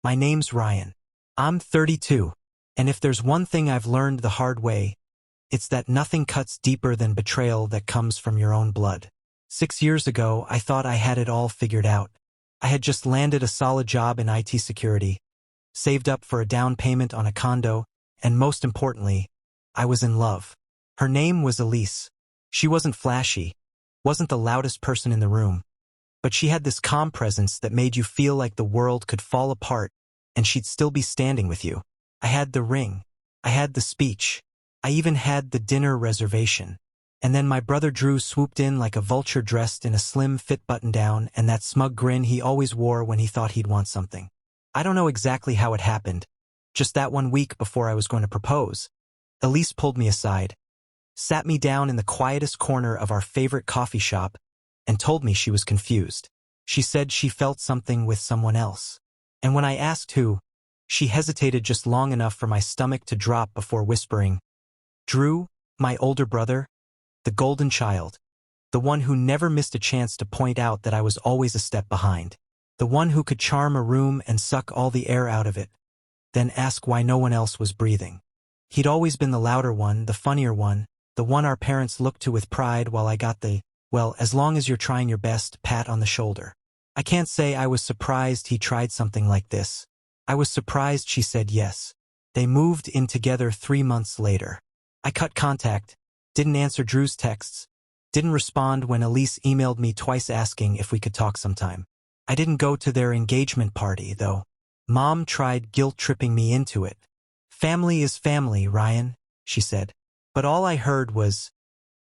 My name's Ryan. I'm 32. And if there's one thing I've learned the hard way, it's that nothing cuts deeper than betrayal that comes from your own blood. 6 years ago, I thought I had it all figured out. I had just landed a solid job in IT security, saved up for a down payment on a condo, and most importantly, I was in love. Her name was Elise. She wasn't flashy, wasn't the loudest person in the room, but she had this calm presence that made you feel like the world could fall apart and she'd still be standing with you. I had the ring. I had the speech. I even had the dinner reservation. And then my brother Drew swooped in like a vulture dressed in a slim fit button-down and that smug grin he always wore when he thought he'd want something. I don't know exactly how it happened. Just that one week before I was going to propose, Elise pulled me aside, sat me down in the quietest corner of our favorite coffee shop, and told me she was confused. She said she felt something with someone else. And when I asked who, she hesitated just long enough for my stomach to drop before whispering, "Drew, my older brother, the golden child, the one who never missed a chance to point out that I was always a step behind, the one who could charm a room and suck all the air out of it, then ask why no one else was breathing. He'd always been the louder one, the funnier one, the one our parents looked to with pride while I got the, well, as long as you're trying your best, pat on the shoulder. I can't say I was surprised he tried something like this. I was surprised she said yes. They moved in together 3 months later. I cut contact, didn't answer Drew's texts, didn't respond when Elise emailed me twice asking if we could talk sometime. I didn't go to their engagement party, though. Mom tried guilt-tripping me into it. "Family is family, Ryan," she said. But all I heard was,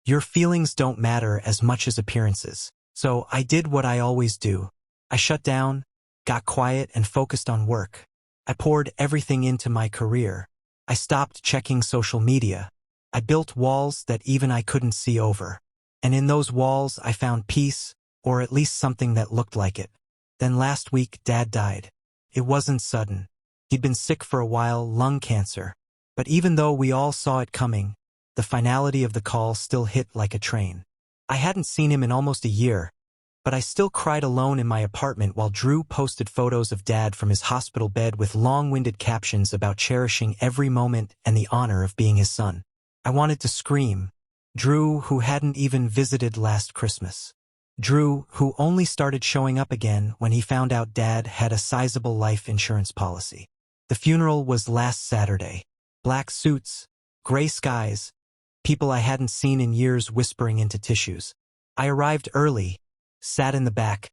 "Your feelings don't matter as much as appearances." So I did what I always do. I shut down, got quiet, and focused on work. I poured everything into my career. I stopped checking social media. I built walls that even I couldn't see over. And in those walls, I found peace, or at least something that looked like it. Then last week, Dad died. It wasn't sudden. He'd been sick for a while, lung cancer. But even though we all saw it coming, the finality of the call still hit like a train. I hadn't seen him in almost a year, but I still cried alone in my apartment while Drew posted photos of Dad from his hospital bed with long-winded captions about cherishing every moment and the honor of being his son. I wanted to scream. Drew, who hadn't even visited last Christmas. Drew, who only started showing up again when he found out Dad had a sizable life insurance policy. The funeral was last Saturday. Black suits, gray skies, people I hadn't seen in years whispering into tissues. I arrived early, sat in the back,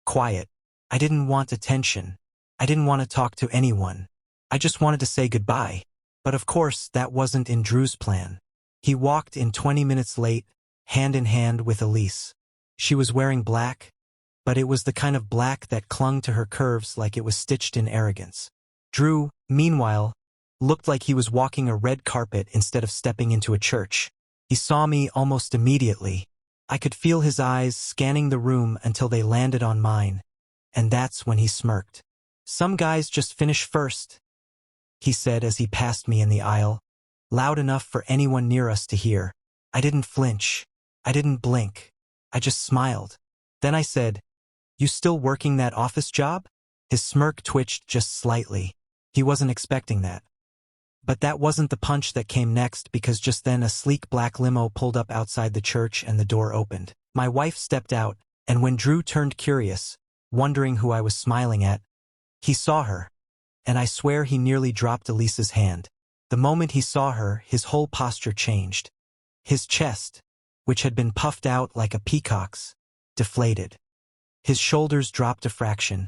quiet. I didn't want attention. I didn't want to talk to anyone. I just wanted to say goodbye. But of course, that wasn't in Drew's plan. He walked in 20 minutes late, hand in hand with Elise. She was wearing black, but it was the kind of black that clung to her curves like it was stitched in arrogance. Drew, meanwhile, looked like he was walking a red carpet instead of stepping into a church. He saw me almost immediately. I could feel his eyes scanning the room until they landed on mine, and that's when he smirked. "Some guys just finish first," he said as he passed me in the aisle, loud enough for anyone near us to hear. I didn't flinch. I didn't blink. I just smiled. Then I said, "You still working that office job?" His smirk twitched just slightly. He wasn't expecting that. But that wasn't the punch that came next, because just then a sleek black limo pulled up outside the church and the door opened. My wife stepped out, and when Drew turned curious, wondering who I was smiling at, he saw her, and I swear he nearly dropped Elise's hand. The moment he saw her, his whole posture changed. His chest, which had been puffed out like a peacock's, deflated. His shoulders dropped a fraction,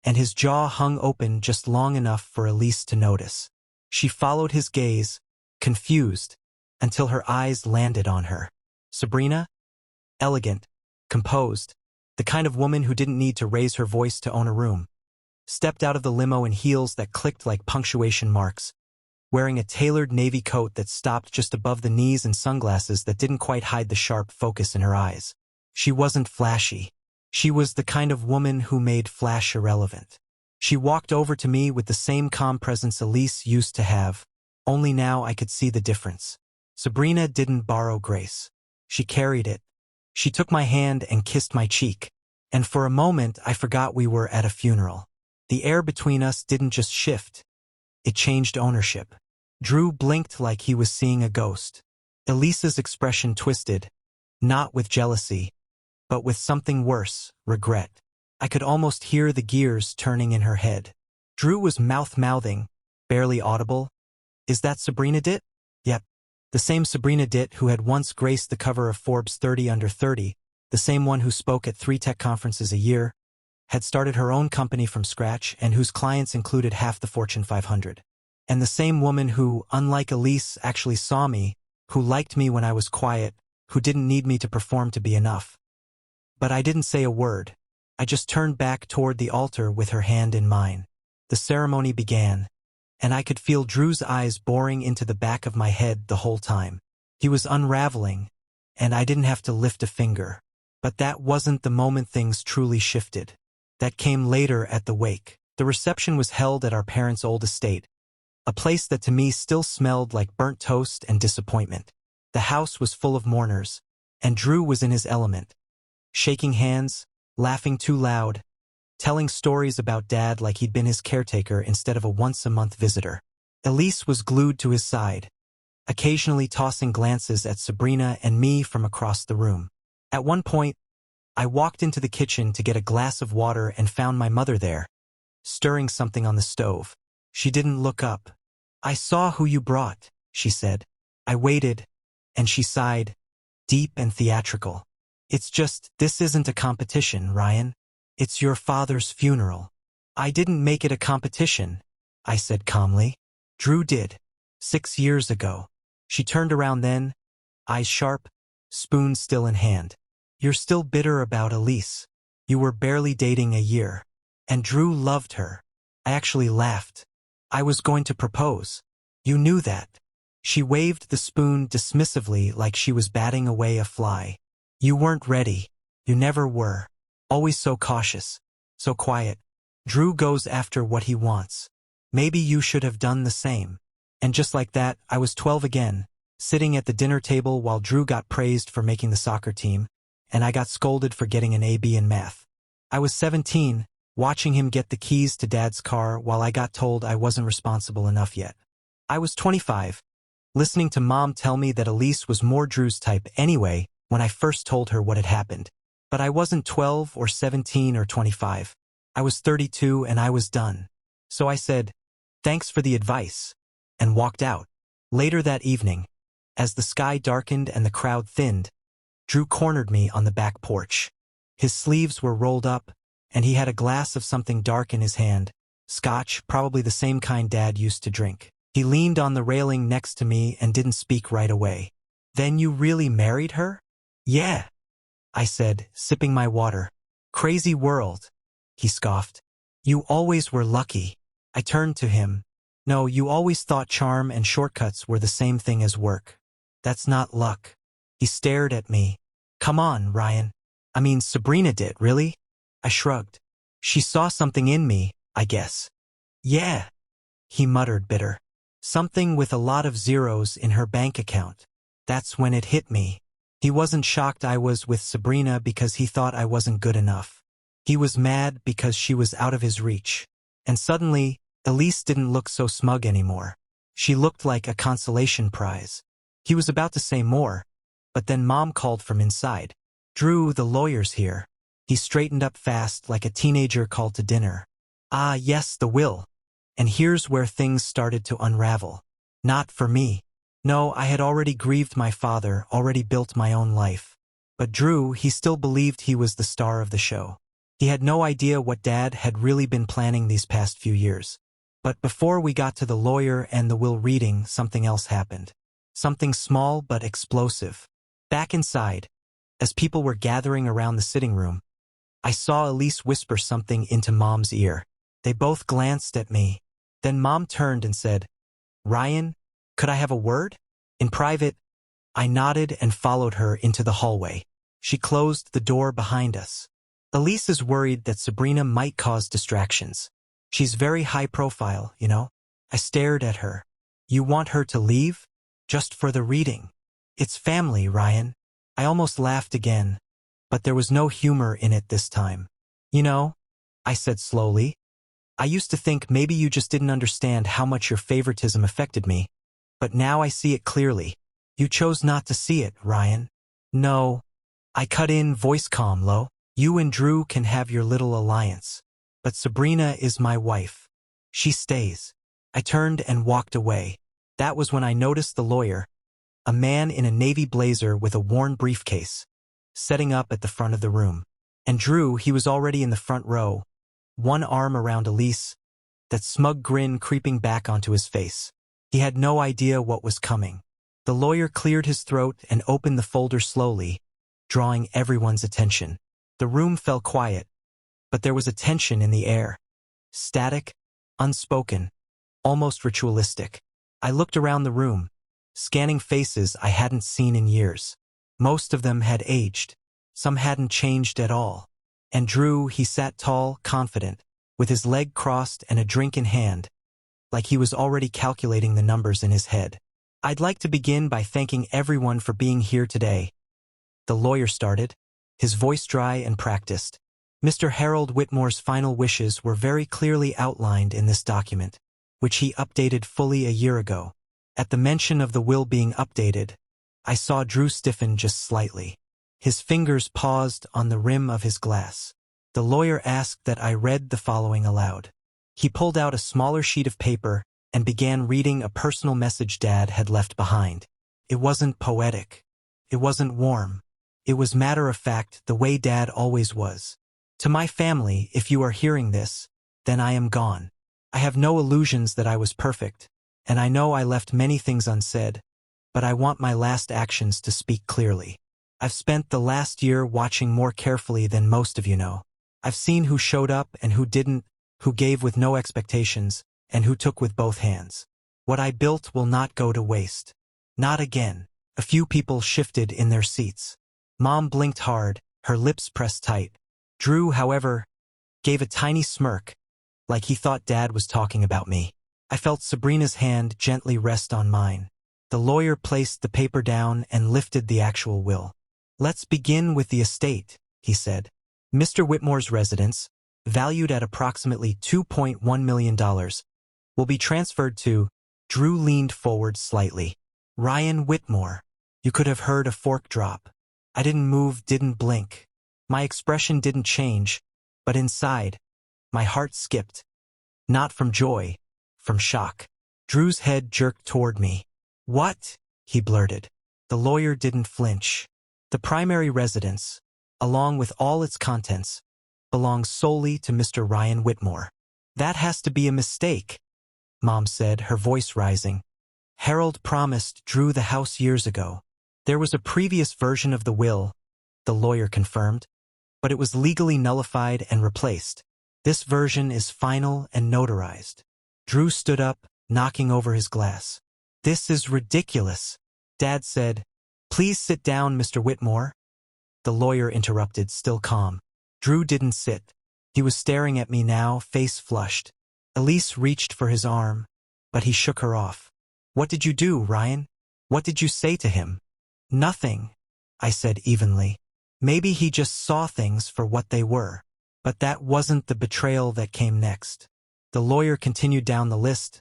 and his jaw hung open just long enough for Elise to notice. She followed his gaze, confused, until her eyes landed on her. Sabrina? Elegant, composed, the kind of woman who didn't need to raise her voice to own a room. Stepped out of the limo in heels that clicked like punctuation marks, wearing a tailored navy coat that stopped just above the knees and sunglasses that didn't quite hide the sharp focus in her eyes. She wasn't flashy. She was the kind of woman who made flash irrelevant. She walked over to me with the same calm presence Elise used to have, only now I could see the difference. Sabrina didn't borrow grace. She carried it. She took my hand and kissed my cheek, and for a moment I forgot we were at a funeral. The air between us didn't just shift. It changed ownership. Drew blinked like he was seeing a ghost. Elisa's expression twisted, not with jealousy, but with something worse, regret. I could almost hear the gears turning in her head. Drew was mouth-mouthing, barely audible. Is that Sabrina Ditt? Yep. The same Sabrina Ditt who had once graced the cover of Forbes 30 Under 30, the same one who spoke at 3 tech conferences a year, had started her own company from scratch and whose clients included half the Fortune 500. And the same woman who, unlike Elise, actually saw me, who liked me when I was quiet, who didn't need me to perform to be enough. But I didn't say a word. I just turned back toward the altar with her hand in mine. The ceremony began, and I could feel Drew's eyes boring into the back of my head the whole time. He was unraveling, and I didn't have to lift a finger. But that wasn't the moment things truly shifted. That came later at the wake. The reception was held at our parents' old estate, a place that to me still smelled like burnt toast and disappointment. The house was full of mourners, and Drew was in his element, shaking hands, laughing too loud, telling stories about Dad like he'd been his caretaker instead of a once-a-month visitor. Elise was glued to his side, occasionally tossing glances at Sabrina and me from across the room. At one point, I walked into the kitchen to get a glass of water and found my mother there, stirring something on the stove. She didn't look up. "I saw who you brought," she said. I waited, and she sighed, deep and theatrical. "It's just, this isn't a competition, Ryan. It's your father's funeral." "I didn't make it a competition," I said calmly. "Drew did. 6 years ago." She turned around then, eyes sharp, spoon still in hand. "You're still bitter about Elise. You were barely dating a year. And Drew loved her." I actually laughed. "I was going to propose. You knew that." She waved the spoon dismissively like she was batting away a fly. "You weren't ready. You never were. Always so cautious. So quiet. Drew goes after what he wants. Maybe you should have done the same." And just like that, I was 12 again, sitting at the dinner table while Drew got praised for making the soccer team, and I got scolded for getting an AB in math. I was 17, watching him get the keys to Dad's car while I got told I wasn't responsible enough yet. I was 25, listening to Mom tell me that Elise was more Drew's type anyway when I first told her what had happened. But I wasn't 12 or 17 or 25. I was 32 and I was done. So I said, "Thanks for the advice," and walked out. Later that evening, as the sky darkened and the crowd thinned, Drew cornered me on the back porch. His sleeves were rolled up, and he had a glass of something dark in his hand, scotch, probably the same kind Dad used to drink. He leaned on the railing next to me and didn't speak right away. "Then you really married her?" "Yeah," I said, sipping my water. "Crazy world," he scoffed. "You always were lucky." I turned to him. "No, you always thought charm and shortcuts were the same thing as work. That's not luck." He stared at me. "Come on, Ryan. I mean, Sabrina did, really?" I shrugged. "She saw something in me, I guess." "Yeah," he muttered bitter. "Something with a lot of zeros in her bank account." That's when it hit me. He wasn't shocked I was with Sabrina because he thought I wasn't good enough. He was mad because she was out of his reach. And suddenly, Elise didn't look so smug anymore. She looked like a consolation prize. He was about to say more, but then Mom called from inside. "Drew, the lawyer's here." He straightened up fast like a teenager called to dinner. "Ah, yes, the will." And here's where things started to unravel. Not for me. No, I had already grieved my father, already built my own life. But Drew, he still believed he was the star of the show. He had no idea what Dad had really been planning these past few years. But before we got to the lawyer and the will reading, something else happened. Something small but explosive. Back inside, as people were gathering around the sitting room, I saw Elise whisper something into Mom's ear. They both glanced at me. Then Mom turned and said, "Ryan, could I have a word?" In private, I nodded and followed her into the hallway. She closed the door behind us. "Elise is worried that Sabrina might cause distractions. She's very high profile, you know." I stared at her. "You want her to leave? Just for the reading?" "It's family, Ryan." I almost laughed again, but there was no humor in it this time. "You know," I said slowly, I used to think maybe you just didn't understand how much your favoritism affected me. But now I see it clearly. You chose not to see it, Ryan. No. I cut in, voice calm, low. You and Drew can have your little alliance. But Sabrina is my wife. She stays. I turned and walked away. That was when I noticed the lawyer, a man in a navy blazer with a worn briefcase, setting up at the front of the room. And Drew, he was already in the front row, one arm around Elise, that smug grin creeping back onto his face. He had no idea what was coming. The lawyer cleared his throat and opened the folder slowly, drawing everyone's attention. The room fell quiet, but there was a tension in the air. Static, unspoken, almost ritualistic. I looked around the room, scanning faces I hadn't seen in years. Most of them had aged. Some hadn't changed at all. And Drew, he sat tall, confident, with his leg crossed and a drink in hand, like he was already calculating the numbers in his head. I'd like to begin by thanking everyone for being here today. The lawyer started, his voice dry and practiced. Mr. Harold Whitmore's final wishes were very clearly outlined in this document, which he updated fully a year ago. At the mention of the will being updated, I saw Drew stiffen just slightly. His fingers paused on the rim of his glass. The lawyer asked that I read the following aloud. He pulled out a smaller sheet of paper and began reading a personal message Dad had left behind. It wasn't poetic. It wasn't warm. It was matter-of-fact, the way Dad always was. To my family, if you are hearing this, then I am gone. I have no illusions that I was perfect, and I know I left many things unsaid, but I want my last actions to speak clearly. I've spent the last year watching more carefully than most of you know. I've seen who showed up and who didn't, who gave with no expectations, and who took with both hands. What I built will not go to waste. Not again. A few people shifted in their seats. Mom blinked hard, her lips pressed tight. Drew, however, gave a tiny smirk, like he thought Dad was talking about me. I felt Sabrina's hand gently rest on mine. The lawyer placed the paper down and lifted the actual will. Let's begin with the estate, he said. Mr. Whitmore's residence, valued at approximately $2.1 million, will be transferred to... Drew leaned forward slightly. Ryan Whitmore. You could have heard a fork drop. I didn't move, didn't blink. My expression didn't change, but inside, my heart skipped. Not from joy, from shock. Drew's head jerked toward me. What? He blurted. The lawyer didn't flinch. The primary residence, along with all its contents, belongs solely to Mr. Ryan Whitmore. That has to be a mistake, Mom said, her voice rising. Harold promised Drew the house years ago. There was a previous version of the will, the lawyer confirmed, but it was legally nullified and replaced. This version is final and notarized. Drew stood up, knocking over his glass. This is ridiculous, Dad said. Please sit down, Mr. Whitmore. The lawyer interrupted, still calm. Drew didn't sit. He was staring at me now, face flushed. Elise reached for his arm, but he shook her off. What did you do, Ryan? What did you say to him? Nothing, I said evenly. Maybe he just saw things for what they were. But that wasn't the betrayal that came next. The lawyer continued down the list.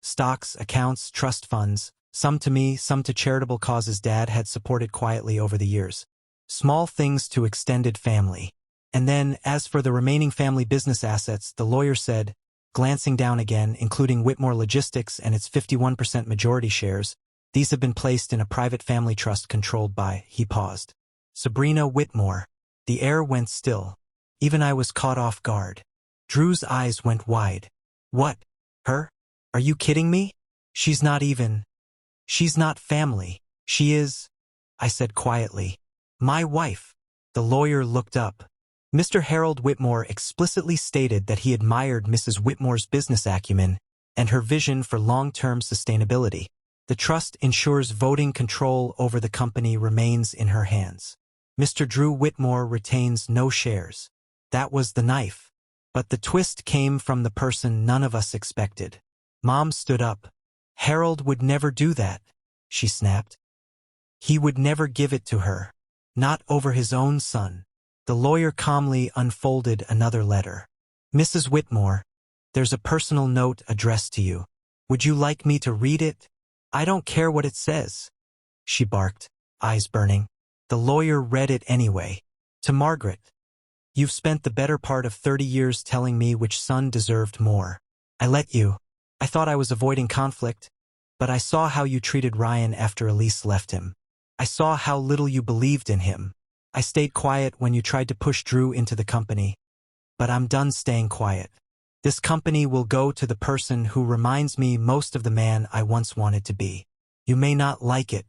Stocks, accounts, trust funds, some to me, some to charitable causes Dad had supported quietly over the years. Small things to extended family. And then, as for the remaining family business assets, the lawyer said, glancing down again, including Whitmore Logistics and its 51% majority shares, these have been placed in a private family trust controlled by, he paused, Sabrina Whitmore. The air went still. Even I was caught off guard. Drew's eyes went wide. What? Her? Are you kidding me? She's not family. She is, I said quietly, my wife. The lawyer looked up. Mr. Harold Whitmore explicitly stated that he admired Mrs. Whitmore's business acumen and her vision for long-term sustainability. The trust ensures voting control over the company remains in her hands. Mr. Drew Whitmore retains no shares. That was the knife. But the twist came from the person none of us expected. Mom stood up. Harold would never do that, she snapped. He would never give it to her. Not over his own son. The lawyer calmly unfolded another letter. Mrs. Whitmore, There's a personal note addressed to you. Would you like me to read it? I don't care what it says, she barked, eyes burning. The lawyer read it anyway. To Margaret. You've spent the better part of 30 years telling me which son deserved more. I let you. I thought I was avoiding conflict, but I saw how you treated Ryan after Elise left him. I saw how little you believed in him. I stayed quiet when you tried to push Drew into the company. But I'm done staying quiet. This company will go to the person who reminds me most of the man I once wanted to be. You may not like it.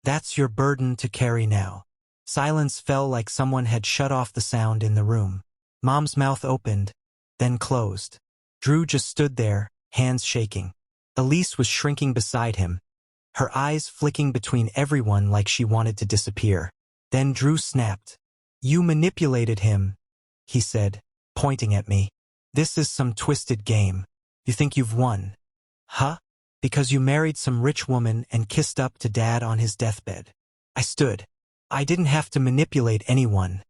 That's your burden to carry now. Silence fell like someone had shut off the sound in the room. Mom's mouth opened, then closed. Drew just stood there, hands shaking. Elise was shrinking beside him, her eyes flicking between everyone like she wanted to disappear. Then Drew snapped. You manipulated him, he said, pointing at me. This is some twisted game. You think you've won? Huh? Because you married some rich woman and kissed up to Dad on his deathbed. I stood. I didn't have to manipulate anyone,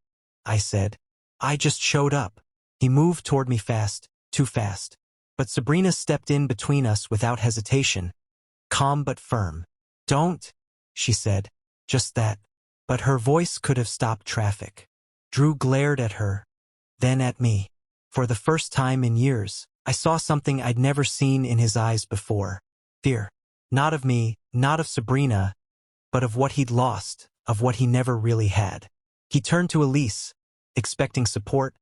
I said. I just showed up. He moved toward me fast, too fast. But Sabrina stepped in between us without hesitation, calm but firm. Don't, she said. Just that. But her voice could have stopped traffic. Drew glared at her, then at me. For the first time in years, I saw something I'd never seen in his eyes before. Fear. Not of me, not of Sabrina, but of what he'd lost, of what he never really had. He turned to Elise, expecting support,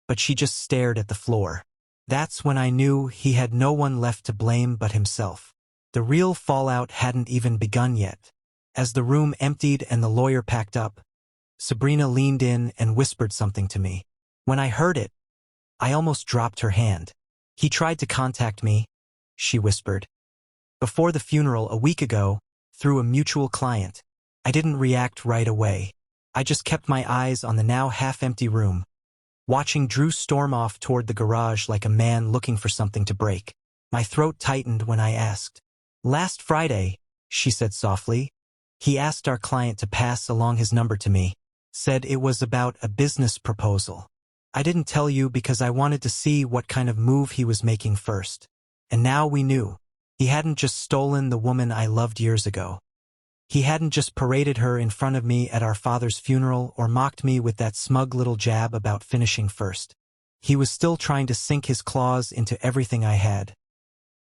but she just stared at the floor. That's when I knew he had no one left to blame but himself. The real fallout hadn't even begun yet. As the room emptied and the lawyer packed up, Sabrina leaned in and whispered something to me. When I heard it, I almost dropped her hand. He tried to contact me, she whispered. Before the funeral a week ago, through a mutual client. I didn't react right away. I just kept my eyes on the now half-empty room, watching Drew storm off toward the garage like a man looking for something to break. My throat tightened when I asked. Last Friday, she said softly, he asked our client to pass along his number to me, said it was about a business proposal. I didn't tell you because I wanted to see what kind of move he was making first. And now we knew. He hadn't just stolen the woman I loved years ago. He hadn't just paraded her in front of me at our father's funeral or mocked me with that smug little jab about finishing first. He was still trying to sink his claws into everything I had,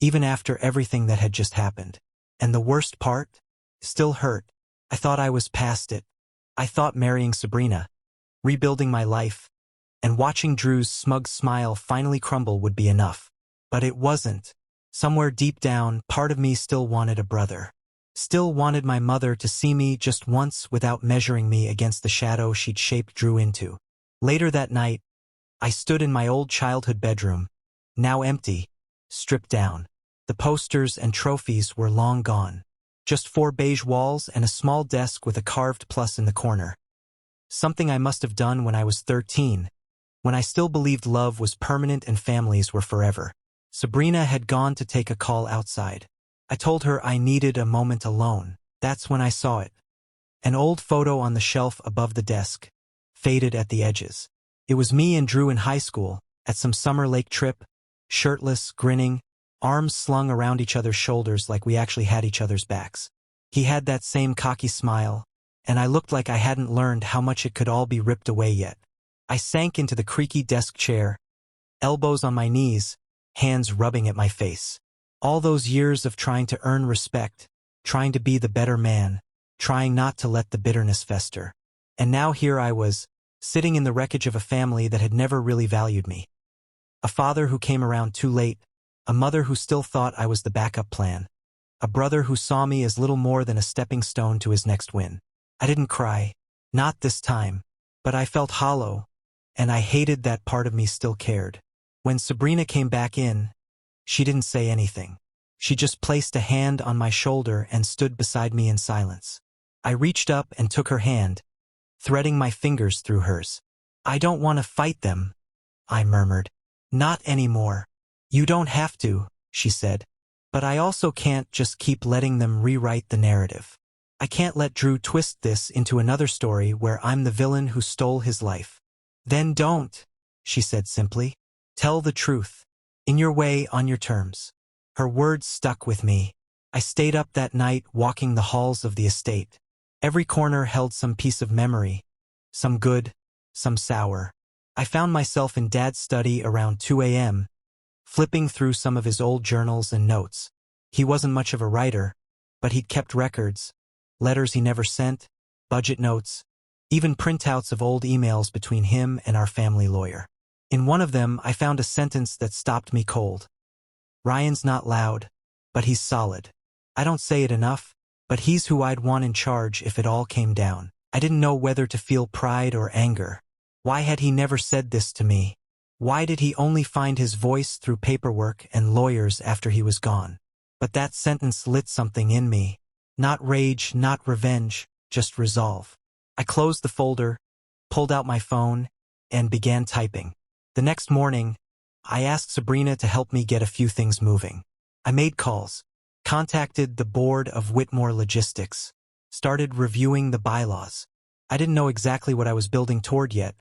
even after everything that had just happened. And the worst part? Still hurt. I thought I was past it. I thought marrying Sabrina, rebuilding my life, and watching Drew's smug smile finally crumble would be enough. But it wasn't. Somewhere deep down, part of me still wanted a brother. Still wanted my mother to see me just once without measuring me against the shadow she'd shaped Drew into. Later that night, I stood in my old childhood bedroom, now empty, stripped down. The posters and trophies were long gone. Just 4 beige walls and a small desk with a carved plus in the corner. Something I must have done when I was 13, when I still believed love was permanent and families were forever. Sabrina had gone to take a call outside. I told her I needed a moment alone. That's when I saw it. An old photo on the shelf above the desk, faded at the edges. It was me and Drew in high school, at some summer lake trip, shirtless, grinning, arms slung around each other's shoulders like we actually had each other's backs. He had that same cocky smile, and I looked like I hadn't learned how much it could all be ripped away yet. I sank into the creaky desk chair, elbows on my knees, hands rubbing at my face. All those years of trying to earn respect, trying to be the better man, trying not to let the bitterness fester. And now here I was, sitting in the wreckage of a family that had never really valued me. A father who came around too late, a mother who still thought I was the backup plan, a brother who saw me as little more than a stepping stone to his next win. I didn't cry, not this time, but I felt hollow, and I hated that part of me still cared. When Sabrina came back in, she didn't say anything. She just placed a hand on my shoulder and stood beside me in silence. I reached up and took her hand, threading my fingers through hers. I don't want to fight them, I murmured. Not anymore. You don't have to, she said. But I also can't just keep letting them rewrite the narrative. I can't let Drew twist this into another story where I'm the villain who stole his life. Then don't, she said simply. Tell the truth. In your way, on your terms. Her words stuck with me. I stayed up that night walking the halls of the estate. Every corner held some piece of memory, some good, some sour. I found myself in Dad's study around 2 a.m., flipping through some of his old journals and notes. He wasn't much of a writer, but he'd kept records, letters he never sent, budget notes, even printouts of old emails between him and our family lawyer. In one of them, I found a sentence that stopped me cold. Ryan's not loud, but he's solid. I don't say it enough, but he's who I'd want in charge if it all came down. I didn't know whether to feel pride or anger. Why had he never said this to me? Why did he only find his voice through paperwork and lawyers after he was gone? But that sentence lit something in me. Not rage, not revenge, just resolve. I closed the folder, pulled out my phone, and began typing. The next morning, I asked Sabrina to help me get a few things moving. I made calls, contacted the board of Whitmore Logistics, started reviewing the bylaws. I didn't know exactly what I was building toward yet,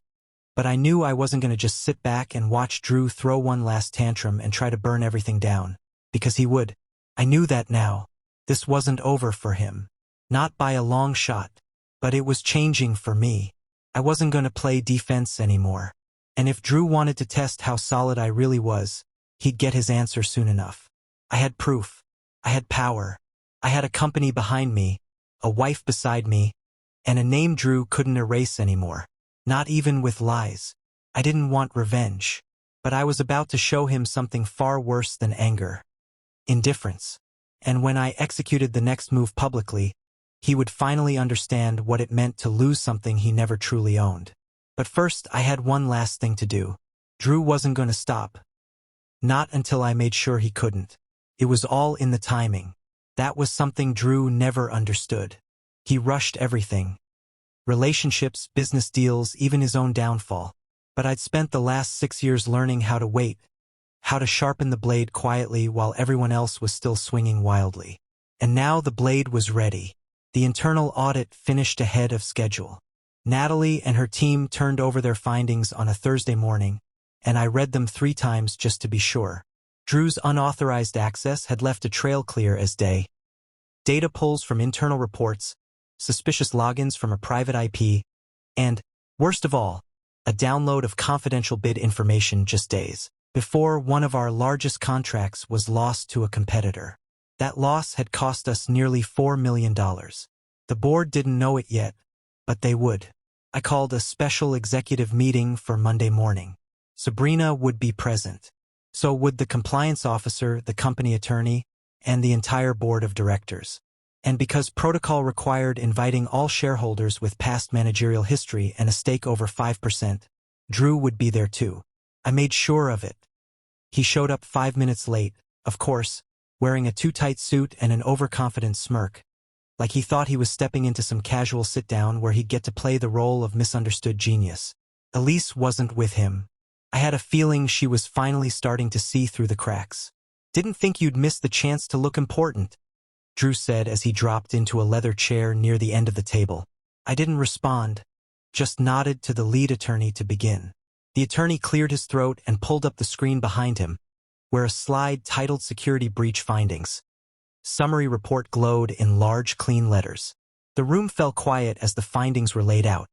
but I knew I wasn't going to just sit back and watch Drew throw one last tantrum and try to burn everything down, because he would. I knew that now. This wasn't over for him. Not by a long shot, but it was changing for me. I wasn't going to play defense anymore. And if Drew wanted to test how solid I really was, he'd get his answer soon enough. I had proof. I had power. I had a company behind me, a wife beside me, and a name Drew couldn't erase anymore. Not even with lies. I didn't want revenge, but I was about to show him something far worse than anger. Indifference. And when I executed the next move publicly, he would finally understand what it meant to lose something he never truly owned. But first, I had one last thing to do. Drew wasn't going to stop. Not until I made sure he couldn't. It was all in the timing. That was something Drew never understood. He rushed everything. Relationships, business deals, even his own downfall. But I'd spent the last 6 years learning how to wait, how to sharpen the blade quietly while everyone else was still swinging wildly. And now the blade was ready. The internal audit finished ahead of schedule. Natalie and her team turned over their findings on a Thursday morning, and I read them 3 times just to be sure. Drew's unauthorized access had left a trail clear as day. Data pulls from internal reports, suspicious logins from a private IP, and, worst of all, a download of confidential bid information just days before one of our largest contracts was lost to a competitor. That loss had cost us nearly $4 million. The board didn't know it yet, but they would. I called a special executive meeting for Monday morning. Sabrina would be present. So would the compliance officer, the company attorney, and the entire board of directors. And because protocol required inviting all shareholders with past managerial history and a stake over 5%, Drew would be there too. I made sure of it. He showed up 5 minutes late, of course, wearing a too-tight suit and an overconfident smirk, like he thought he was stepping into some casual sit-down where he'd get to play the role of misunderstood genius. Elise wasn't with him. I had a feeling she was finally starting to see through the cracks. "Didn't think you'd miss the chance to look important," Drew said as he dropped into a leather chair near the end of the table. I didn't respond, just nodded to the lead attorney to begin. The attorney cleared his throat and pulled up the screen behind him, where a slide titled Security Breach Findings. Summary report glowed in large, clean letters. The room fell quiet as the findings were laid out.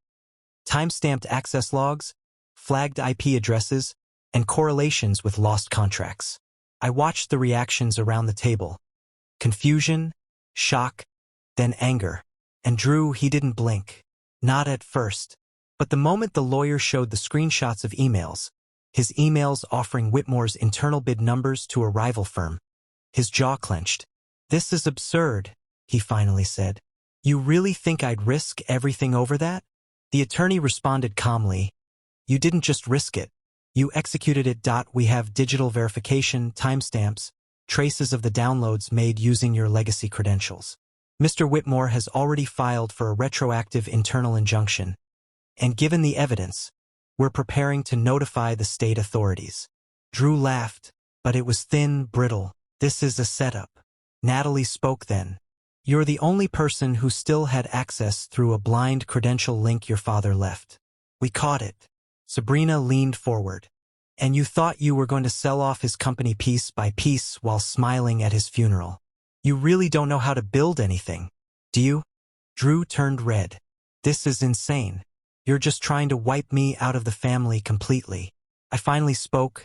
Time-stamped access logs, flagged IP addresses, and correlations with lost contracts. I watched the reactions around the table. Confusion, shock, then anger. And Drew, he didn't blink. Not at first. But the moment the lawyer showed the screenshots of emails, his emails offering Whitmore's internal bid numbers to a rival firm, his jaw clenched. "This is absurd," he finally said. "You really think I'd risk everything over that?" The attorney responded calmly. "You didn't just risk it. You executed it. We have digital verification, timestamps, traces of the downloads made using your legacy credentials. Mr. Whitmore has already filed for a retroactive internal injunction, and given the evidence, we're preparing to notify the state authorities." Drew laughed, but it was thin, brittle. "This is a setup." Natalie spoke then. "You're the only person who still had access through a blind credential link your father left. We caught it." Sabrina leaned forward. And you thought you were going to sell off his company piece by piece while smiling at his funeral. You really don't know how to build anything, do you? Drew turned red. This is insane. You're just trying to wipe me out of the family completely. I finally spoke,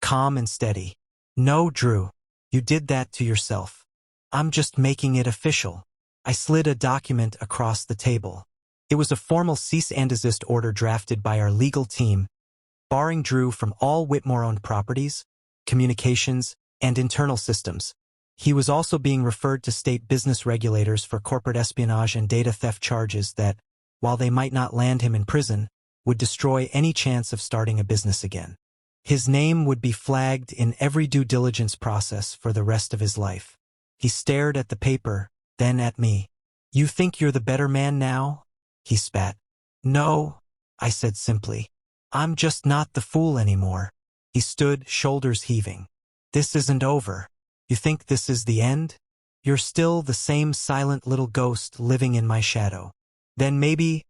calm and steady. No, Drew. You did that to yourself. I'm just making it official. I slid a document across the table. It was a formal cease and desist order drafted by our legal team, barring Drew from all Whitmore-owned properties, communications, and internal systems. He was also being referred to state business regulators for corporate espionage and data theft charges that, while they might not land him in prison, would destroy any chance of starting a business again. His name would be flagged in every due diligence process for the rest of his life. He stared at the paper, then at me. You think you're the better man now? He spat. No, I said simply. I'm just not the fool anymore. He stood, shoulders heaving. This isn't over. You think this is the end? You're still the same silent little ghost living in my shadow. Then maybe,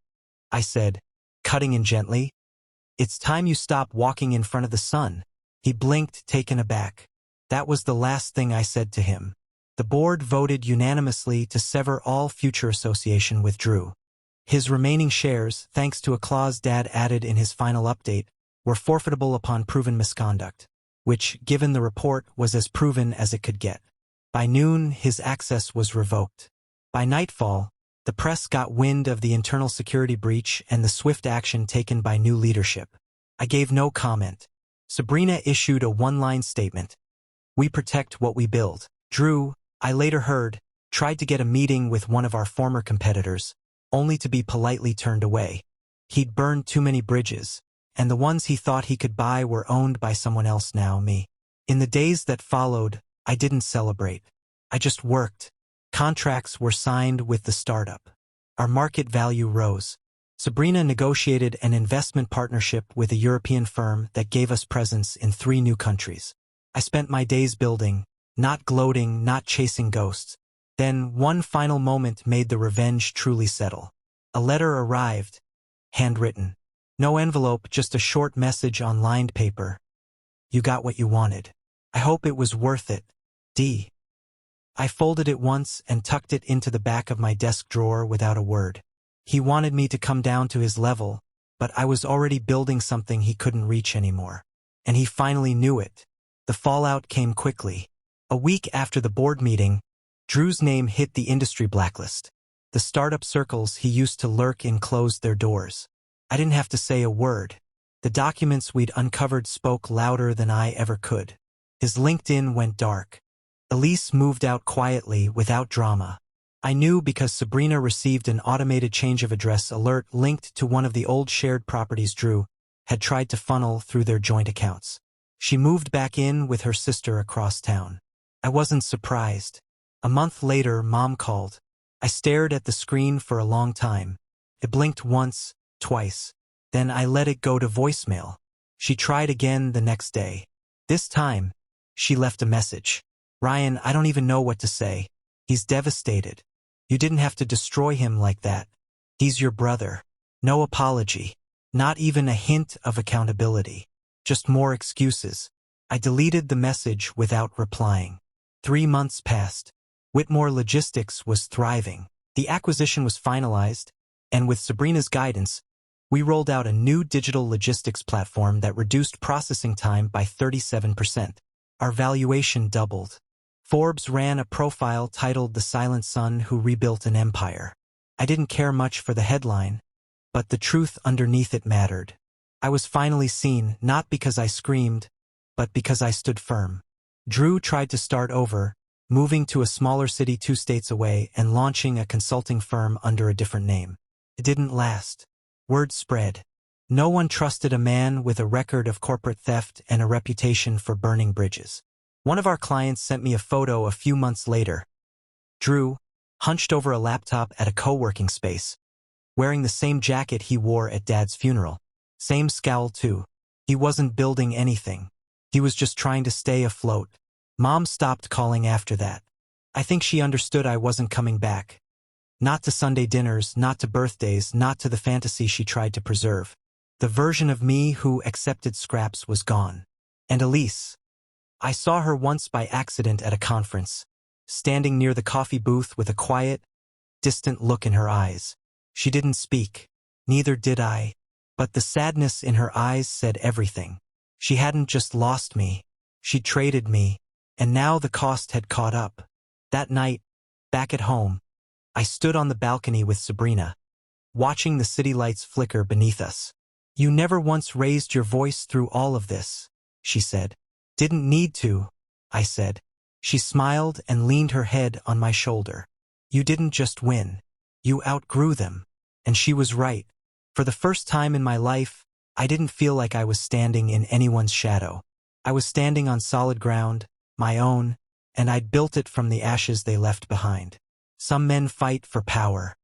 I said, cutting in gently, it's time you stop walking in front of the sun. He blinked, taken aback. That was the last thing I said to him. The board voted unanimously to sever all future association with Drew. His remaining shares, thanks to a clause Dad added in his final update, were forfeitable upon proven misconduct, which, given the report, was as proven as it could get. By noon, his access was revoked. By nightfall, the press got wind of the internal security breach and the swift action taken by new leadership. I gave no comment. Sabrina issued a one-line statement. We protect what we build. Drew, I later heard, tried to get a meeting with one of our former competitors, only to be politely turned away. He'd burned too many bridges, and the ones he thought he could buy were owned by someone else now, me. In the days that followed, I didn't celebrate. I just worked. Contracts were signed with the startup. Our market value rose. Sabrina negotiated an investment partnership with a European firm that gave us presence in 3 new countries. I spent my days building, not gloating, not chasing ghosts. Then one final moment made the revenge truly settle. A letter arrived, handwritten. No envelope, just a short message on lined paper. You got what you wanted. I hope it was worth it. D. I folded it once and tucked it into the back of my desk drawer without a word. He wanted me to come down to his level, but I was already building something he couldn't reach anymore. And he finally knew it. The fallout came quickly. A week after the board meeting, Drew's name hit the industry blacklist. The startup circles he used to lurk in closed their doors. I didn't have to say a word. The documents we'd uncovered spoke louder than I ever could. His LinkedIn went dark. Elise moved out quietly, without drama. I knew because Sabrina received an automated change of address alert linked to one of the old shared properties Drew had tried to funnel through their joint accounts. She moved back in with her sister across town. I wasn't surprised. A month later, Mom called. I stared at the screen for a long time. It blinked once, twice. Then I let it go to voicemail. She tried again the next day. This time, she left a message. Ryan, I don't even know what to say. He's devastated. You didn't have to destroy him like that. He's your brother. No apology. Not even a hint of accountability. Just more excuses. I deleted the message without replying. 3 months passed. Whitmore Logistics was thriving. The acquisition was finalized, and with Sabrina's guidance, we rolled out a new digital logistics platform that reduced processing time by 37%. Our valuation doubled. Forbes ran a profile titled The Silent Son Who Rebuilt an Empire. I didn't care much for the headline, but the truth underneath it mattered. I was finally seen, not because I screamed, but because I stood firm. Drew tried to start over, moving to a smaller city 2 states away and launching a consulting firm under a different name. It didn't last. Word spread. No one trusted a man with a record of corporate theft and a reputation for burning bridges. One of our clients sent me a photo a few months later. Drew, hunched over a laptop at a co-working space, wearing the same jacket he wore at Dad's funeral. Same scowl too. He wasn't building anything. He was just trying to stay afloat. Mom stopped calling after that. I think she understood I wasn't coming back. Not to Sunday dinners, not to birthdays, not to the fantasy she tried to preserve. The version of me who accepted scraps was gone. And Elise. I saw her once by accident at a conference, standing near the coffee booth with a quiet, distant look in her eyes. She didn't speak. Neither did I. But the sadness in her eyes said everything. She hadn't just lost me. She'd traded me. And now the cost had caught up. That night, back at home, I stood on the balcony with Sabrina, watching the city lights flicker beneath us. "You never once raised your voice through all of this," she said. "Didn't need to," I said. She smiled and leaned her head on my shoulder. "You didn't just win. You outgrew them." And she was right. For the first time in my life, I didn't feel like I was standing in anyone's shadow. I was standing on solid ground, my own, and I'd built it from the ashes they left behind. Some men fight for power.